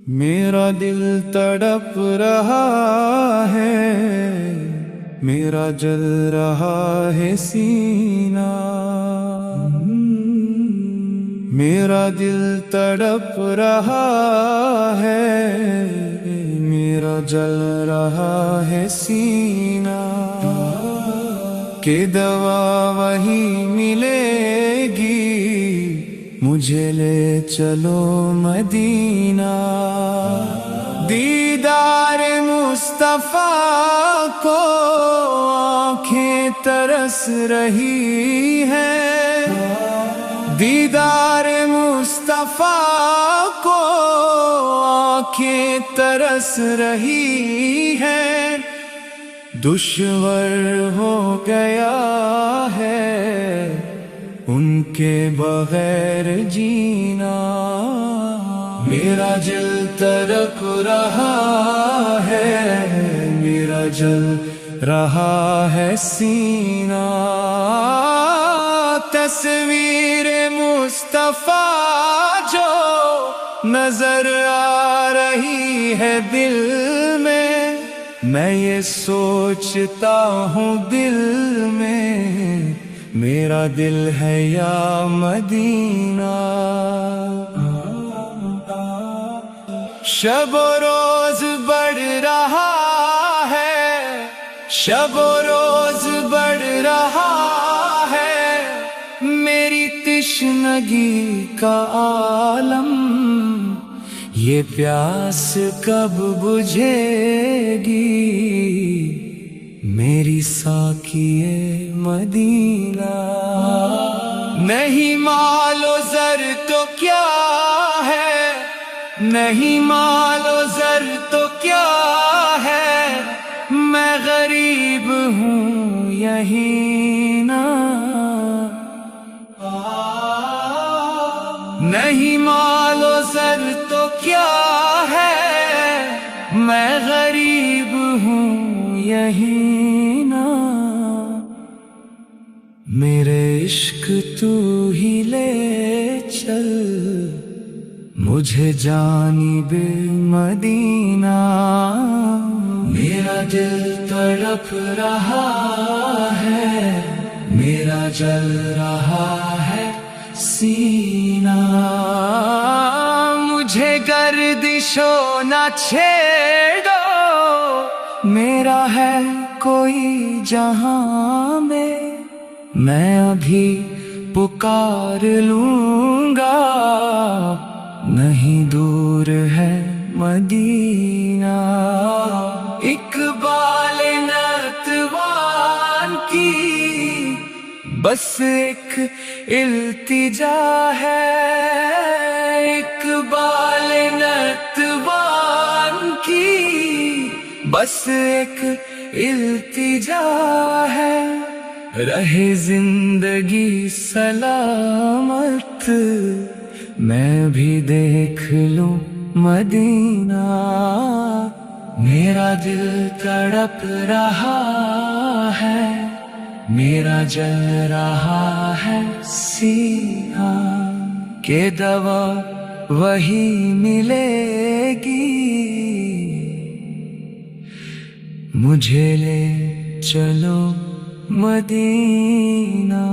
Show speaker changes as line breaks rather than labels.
میرا دل تڑپ رہا ہے، میرا جل رہا ہے سینہ، میرا دل تڑپ رہا ہے، میرا جل رہا ہے سینہ، کہ دوا وہی ملے گی، مجھے لے چلو مدینہ۔ دیدار مصطفیٰ کو آنکھیں ترس رہی ہیں، دیدار مصطفیٰ کو آنکھیں ترس رہی ہیں، دشوار ہو گیا ہے ان کے بغیر جینا۔ میرا دل تڑپ رہا ہے، میرا جل رہا ہے سینہ، تصویر مصطفیٰ جو نظر آ رہی ہے دل میں یہ سوچتا ہوں دل میں، میرا دل ہے یا مدینہ۔ شب و روز بڑھ رہا ہے، شب و روز بڑھ رہا ہے، میری تشنگی کا عالم، یہ پیاس کب بجھے گی، میری ساقیے مدینہ۔ نہیں مال و زر تو کیا ہے، نہیں مال و زر تو کیا ہے، میں غریب ہوں یہیں نا۔ نہیں مال و زر تو کیا ہے، میں غریب ہوں یہیں نا۔ میرے عشق تو ہی لے چل مجھے جانب مدینہ، میرا دل تڑپ رہا ہے، میرا جل رہا ہے سینہ، مجھے گردشوں نہ چھیڑو، میرا ہے کوئی جہاں میں ابھی پکار لوں گا، نہیں دور ہے مدینہ۔ اقبال ناتوان کی بس ایک التجا ہے، اقبال ناتوان کی بس ایک التجا ہے، رہے زندگی سلامت میں بھی دیکھ لوں مدینہ۔ میرا دل تڑپ رہا ہے، میرا جل رہا ہے سینہ، کہ دوا وہی ملے گی، مجھے لے چلو مدینہ۔